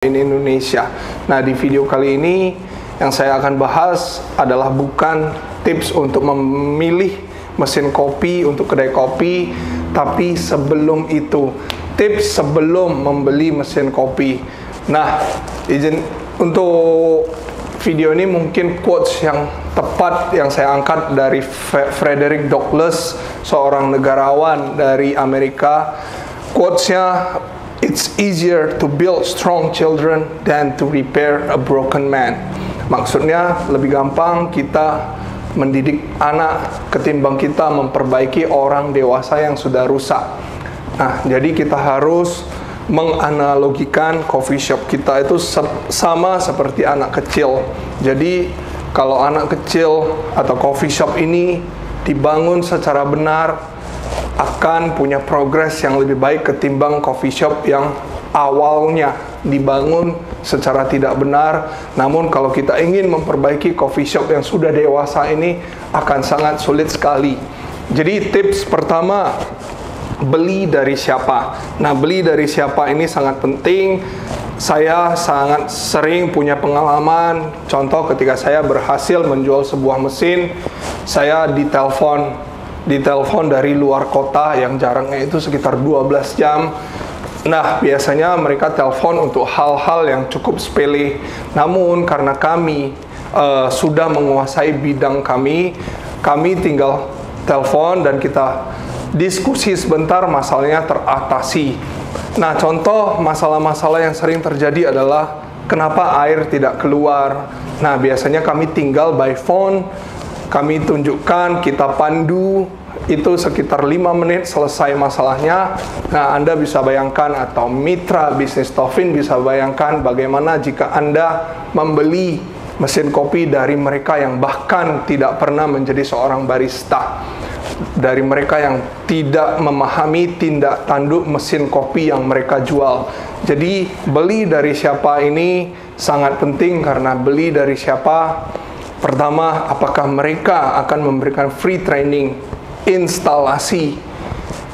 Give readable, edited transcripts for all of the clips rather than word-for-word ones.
in Indonesia. Nah, di video kali ini yang saya akan bahas adalah bukan tips untuk memilih mesin kopi untuk kedai kopi, tapi sebelum itu, tips sebelum membeli mesin kopi. Nah, izin untuk video ini mungkin quotes yang tepat yang saya angkat dari Frederick Douglass, seorang negarawan dari Amerika. Quotesnya, "It's easier to build strong children than to repair a broken man." Maksudnya lebih gampang kita mendidik anak ketimbang kita memperbaiki orang dewasa yang sudah rusak. Nah, jadi kita harus menganalogikan coffee shop kita itu sama seperti anak kecil. Jadi kalau anak kecil atau coffee shop ini dibangun secara benar, akan punya progres yang lebih baik ketimbang coffee shop yang awalnya dibangun secara tidak benar. Namun kalau kita ingin memperbaiki coffee shop yang sudah dewasa ini akan sangat sulit sekali. Jadi tips pertama, beli dari siapa. Nah, beli dari siapa ini sangat penting. Saya sangat sering punya pengalaman. Contoh ketika saya berhasil menjual sebuah mesin, saya ditelepon dari luar kota yang jarangnya itu sekitar 12 jam. Nah, biasanya mereka telepon untuk hal-hal yang cukup sepele. Namun karena kami sudah menguasai bidang kami tinggal telepon dan kita diskusi sebentar, masalahnya teratasi. Nah, contoh masalah-masalah yang sering terjadi adalah kenapa air tidak keluar. Nah, biasanya kami tinggal by phone, kami tunjukkan, kita pandu, itu sekitar 5 menit selesai masalahnya. Nah, Anda bisa bayangkan, atau mitra bisnis Tofin bisa bayangkan bagaimana jika Anda membeli mesin kopi dari mereka yang bahkan tidak pernah menjadi seorang barista, dari mereka yang tidak memahami tindak tanduk mesin kopi yang mereka jual. Jadi beli dari siapa ini sangat penting, karena beli dari siapa, pertama, apakah mereka akan memberikan free training, instalasi,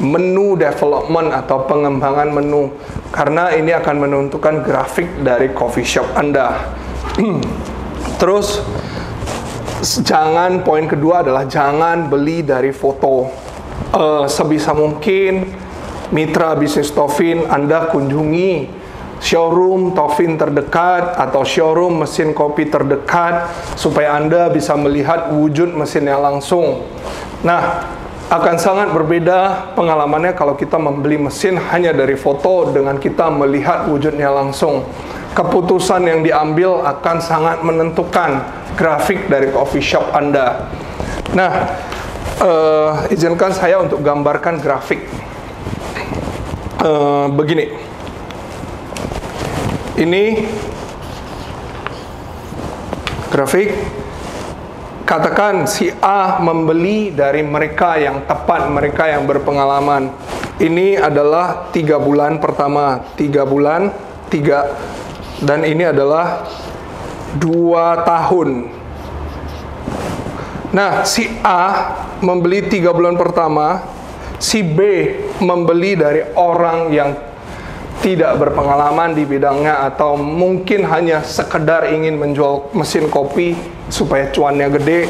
menu development atau pengembangan menu, karena ini akan menentukan grafik dari coffee shop Anda. Terus poin kedua adalah jangan beli dari foto. Sebisa mungkin mitra bisnis Tofin Anda kunjungi showroom Tofin terdekat atau showroom mesin kopi terdekat supaya Anda bisa melihat wujud mesinnya langsung. Nah, akan sangat berbeda pengalamannya kalau kita membeli mesin hanya dari foto dengan kita melihat wujudnya langsung. Keputusan yang diambil akan sangat menentukan grafik dari coffee shop Anda. Nah, izinkan saya untuk gambarkan grafik. Begini. Ini grafik. Katakan si A membeli dari mereka yang tepat, mereka yang berpengalaman. Ini adalah 3 bulan pertama, 3 bulan, 3, dan ini adalah 2 tahun. Nah, si A membeli 3 bulan pertama, si B membeli dari orang yang tidak berpengalaman di bidangnya, atau mungkin hanya sekedar ingin menjual mesin kopi supaya cuannya gede.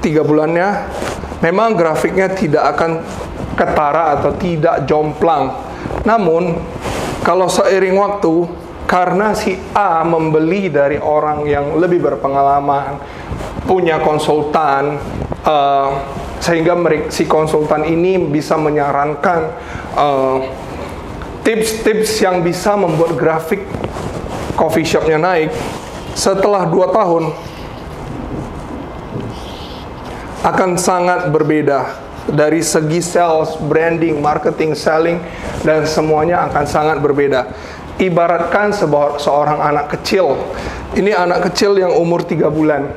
3 bulannya memang grafiknya tidak akan ketara atau tidak jomplang. Namun kalau seiring waktu, karena si A membeli dari orang yang lebih berpengalaman, punya konsultan, sehingga si konsultan ini bisa menyarankan tips-tips yang bisa membuat grafik coffee shopnya naik. Setelah 2 tahun akan sangat berbeda dari segi sales, branding, marketing, selling, dan semuanya akan sangat berbeda. Ibaratkan seorang anak kecil. Ini anak kecil yang umur 3 bulan.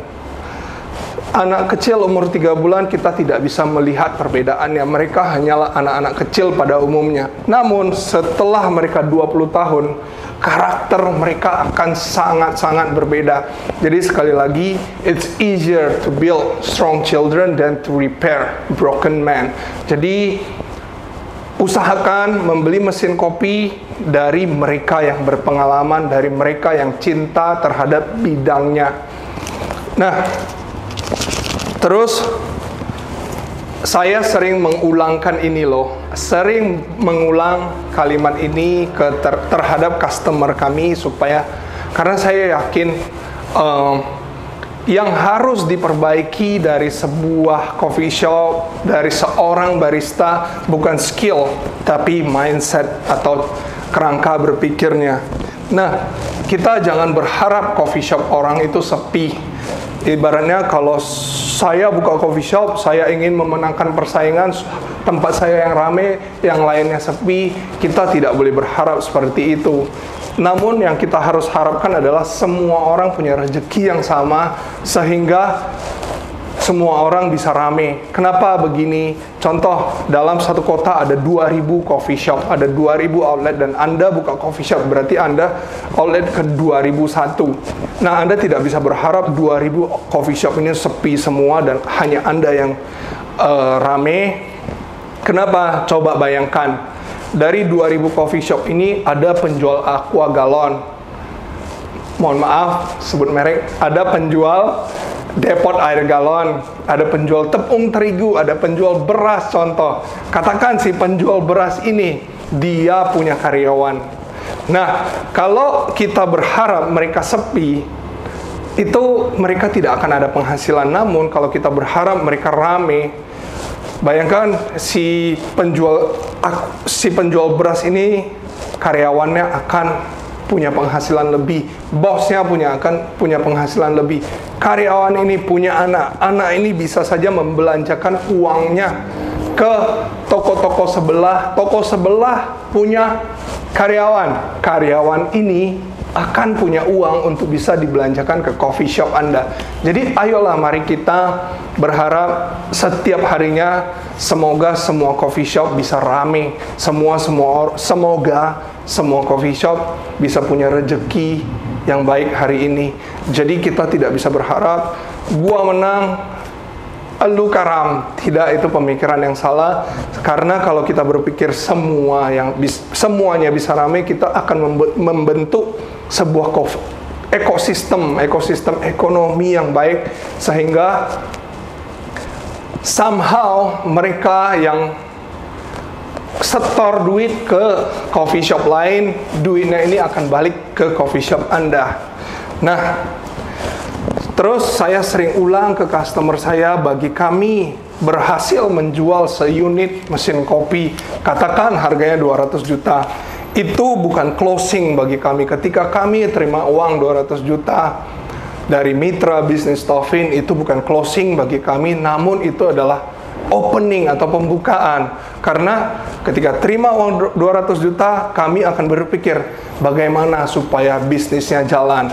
Anak kecil umur 3 bulan kita tidak bisa melihat perbedaannya. Mereka hanyalah anak-anak kecil pada umumnya. Namun setelah mereka 20 tahun, karakter mereka akan sangat-sangat berbeda. Jadi sekali lagi, it's easier to build strong children than to repair broken men. Jadi usahakan membeli mesin kopi dari mereka yang berpengalaman, dari mereka yang cinta terhadap bidangnya. Nah, terus saya sering mengulangkan ini loh, sering mengulang kalimat ini terhadap customer kami karena saya yakin yang harus diperbaiki dari sebuah coffee shop, dari seorang barista, bukan skill, tapi mindset atau kerangka berpikirnya. Nah, kita jangan berharap coffee shop orang itu sepi. Ibaratnya kalau saya buka coffee shop, saya ingin memenangkan persaingan, tempat saya yang rame, yang lainnya sepi, kita tidak boleh berharap seperti itu. Namun yang kita harus harapkan adalah semua orang punya rezeki yang sama, sehingga semua orang bisa rame. Kenapa begini? Contoh, dalam satu kota ada 2.000 coffee shop, ada 2.000 outlet, dan Anda buka coffee shop, berarti Anda outlet ke 2.001. Nah, Anda tidak bisa berharap 2.000 coffee shop ini sepi semua dan hanya Anda yang rame. Kenapa? Coba bayangkan, dari 2.000 coffee shop ini ada penjual aqua galon, mohon maaf sebut merek, ada penjual depot air galon, ada penjual tepung terigu, ada penjual beras. Contoh, katakan si penjual beras ini dia punya karyawan. Nah, kalau kita berharap mereka sepi, itu mereka tidak akan ada penghasilan. Namun kalau kita berharap mereka rame, bayangkan si penjual beras ini karyawannya akan punya penghasilan lebih, bosnya akan punya penghasilan lebih, karyawan ini punya anak ini bisa saja membelanjakan uangnya ke toko sebelah punya karyawan ini akan punya uang untuk bisa dibelanjakan ke coffee shop Anda. Jadi ayolah mari kita berharap setiap harinya semoga semua coffee shop bisa rame, semoga semua coffee shop bisa punya rezeki yang baik hari ini. Jadi kita tidak bisa berharap gua menang, elu karam. Tidak, itu pemikiran yang salah. Karena kalau kita berpikir semuanya bisa rame, kita akan membentuk sebuah ekosistem ekonomi yang baik, sehingga somehow mereka yang setor duit ke coffee shop lain, duitnya ini akan balik ke coffee shop Anda. Nah, terus saya sering ulang ke customer saya, bagi kami berhasil menjual seunit mesin kopi, katakan harganya 200 juta, itu bukan closing bagi kami. Ketika kami terima uang 200 juta dari mitra bisnis Taufin, itu bukan closing bagi kami, namun itu adalah opening atau pembukaan. Karena ketika terima uang 200 juta, kami akan berpikir bagaimana supaya bisnisnya jalan.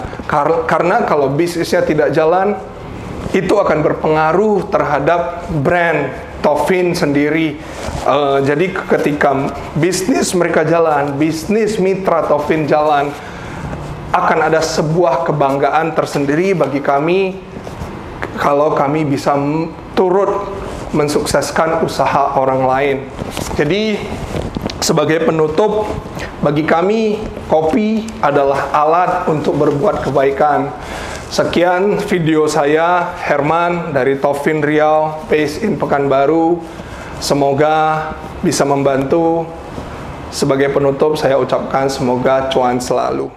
Karena kalau bisnisnya tidak jalan, itu akan berpengaruh terhadap brand Taufin sendiri. Jadi ketika bisnis mereka jalan, bisnis mitra Taufin jalan, akan ada sebuah kebanggaan tersendiri bagi kami kalau kami bisa turut mensukseskan usaha orang lain. Jadi sebagai penutup, bagi kami kopi adalah alat untuk berbuat kebaikan. Sekian video saya, Herman dari Taufin Riau, based in Pekanbaru. Semoga bisa membantu. Sebagai penutup saya ucapkan semoga cuan selalu.